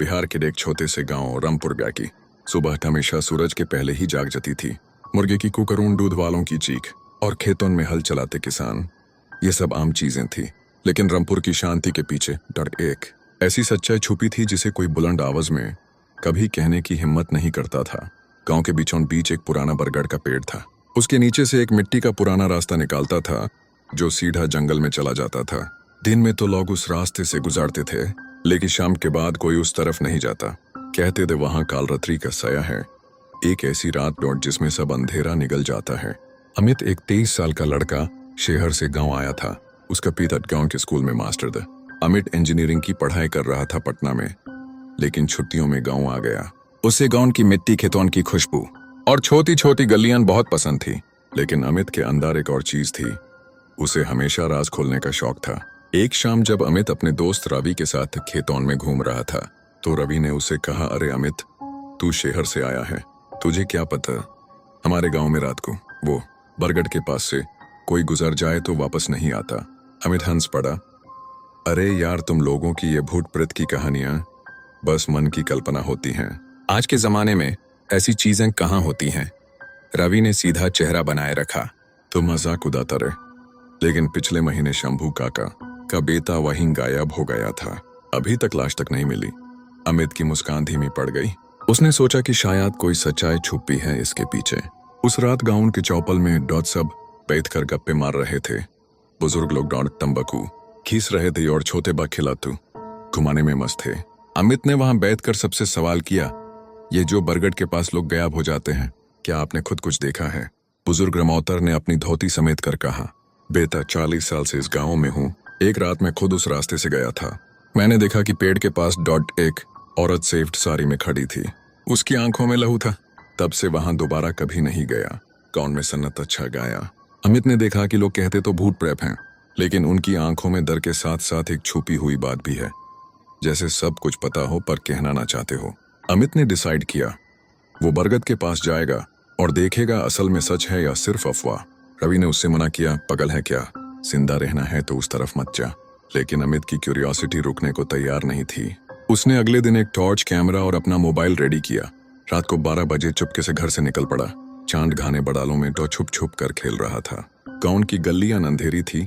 बिहार के एक छोटे से गांव रामपुर की सुबह हमेशा सूरज के पहले ही जाग जाती थी। मुर्गे की कुकरून, दूध वालों की चीख और खेतों में हल चलाते किसान, ये सब आम चीजें थी। लेकिन रामपुर की शांति के पीछे डर एक ऐसी सच्चाई छुपी थी जिसे कोई बुलंद आवाज में कभी कहने की हिम्मत नहीं करता था। गांव के बीचों बीच एक पुराना बरगद का पेड़ था। उसके नीचे से एक मिट्टी का पुराना रास्ता निकालता था जो सीधा जंगल में चला जाता था। दिन में तो लोग उस रास्ते से गुजरते थे, लेकिन शाम के बाद कोई उस तरफ नहीं जाता। कहते थे वहां कालरात्रि का साया है, एक ऐसी रात लौट जिसमें सब अंधेरा निकल जाता है। अमित एक 23 साल का लड़का शहर से गांव आया था। उसका पिता गांव के स्कूल में मास्टर था। अमित इंजीनियरिंग की पढ़ाई कर रहा था पटना में, लेकिन छुट्टियों में गांव आ गया। उसे गांव की मिट्टी, खेतों की खुशबू और छोटी छोटी गलियां बहुत पसंद थी। लेकिन अमित के अंदर एक और चीज थी, उसे हमेशा राज खोलने का शौक था। एक शाम जब अमित अपने दोस्त रवि के साथ खेतों में घूम रहा था, तो रवि ने उसे कहा, अरे अमित, तू शहर से आया है, तुझे क्या पता हमारे गांव में रात को वो बरगद के पास से कोई गुजर जाए तो वापस नहीं आता। अमित हंस पड़ा, अरे यार, तुम लोगों की ये भूत प्रेत की कहानियां बस मन की कल्पना होती हैं। आज के जमाने में ऐसी चीजें कहाँ होती हैं। रवि ने सीधा चेहरा बनाए रखा, तो मजाक उड़ाता रहे। लेकिन पिछले महीने शंभू काका का बेटा वहीं गायब हो गया था, अभी तक लाश तक नहीं मिली। अमित की मुस्कान धीमी पड़ गई। उसने सोचा कि शायद कोई सच्चाई छुपी है इसके पीछे। उस रात गांव के चौपल में डॉट सब बैठकर गप्पे मार रहे थे। बुजुर्ग लोग डॉट तंबाकू खींच रहे थे और छोटे बा खिलातू घुमाने में मस्त थे। अमित ने वहां बैठकर सबसे सवाल किया, ये जो बरगद के पास लोग गायब हो जाते हैं, क्या आपने खुद कुछ देखा है? बुजुर्ग रमौतर ने अपनी धोती समेट कर कहा, बेटा, 40 साल से इस गांव में हूँ। एक रात मैं खुद उस रास्ते से गया था। मैंने देखा कि पेड़ के पास डॉट एक औरत सेफ्ट साड़ी में खड़ी थी। उसकी आंखों में लहू था। तब से वहां दोबारा कभी नहीं गया। गांव में सन्नत अच्छा गाया। अमित ने देखा कि लोग कहते तो भूत प्रेत हैं, लेकिन उनकी आंखों में डर के साथ साथ एक छुपी हुई बात भी है, जैसे सब कुछ पता हो पर कहना ना चाहते हो। अमित ने डिसाइड किया, वो बरगद के पास जाएगा और देखेगा असल में सच है या सिर्फ अफवाह। रवि ने उससे मना किया, पागल है क्या, जिंदा रहना है तो उस तरफ मत जा। लेकिन अमित की क्यूरियोसिटी रुकने को तैयार नहीं थी। उसने अगले दिन एक टॉर्च, कैमरा और अपना मोबाइल रेडी किया। रात को 12 बजे चुपके से घर से निकल पड़ा। चांद घाने बड़ालों में तो छुप छुप कर खेल रहा था। गांव की गलियां अंधेरी थी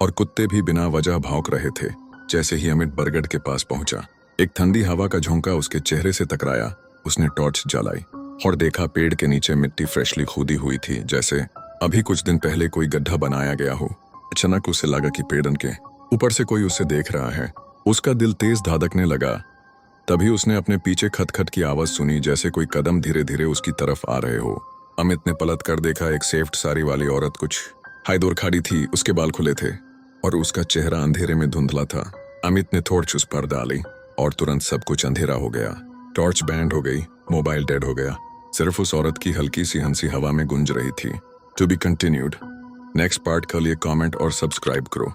और कुत्ते भी बिना वजह भौंक रहे थे। जैसे ही अमित बरगद के पास पहुंचा, एक ठंडी हवा का झोंका उसके चेहरे से टकराया। उसने टॉर्च जलाई और देखा पेड़ के नीचे मिट्टी फ्रेशली खोदी हुई थी, जैसे अभी कुछ दिन पहले कोई गड्ढा बनाया गया हो। अचानक उसे लगा कि पेड़न के ऊपर से कोई उसे देख रहा है। उसका दिल तेज धड़कने लगा। तभी उसने अपने पीछे खटखट की आवाज सुनी, जैसे कोई कदम धीरे धीरे उसकी तरफ आ रहे हो। अमित ने पलट कर देखा, एक सेफ्ट साड़ी वाली औरत कुछ हाई दूर खड़ी थी। उसके बाल खुले थे और उसका चेहरा अंधेरे में धुंधला था। अमित ने टॉर्च उस पर डाली और तुरंत सब कुछ अंधेरा हो गया। टॉर्च बैंड हो गई, मोबाइल डेड हो गया। सिर्फ उस औरत की हल्की सी हंसी हवा में गूंज रही थी। To be continued. Next part के लिए कमेंट और सब्सक्राइब करो।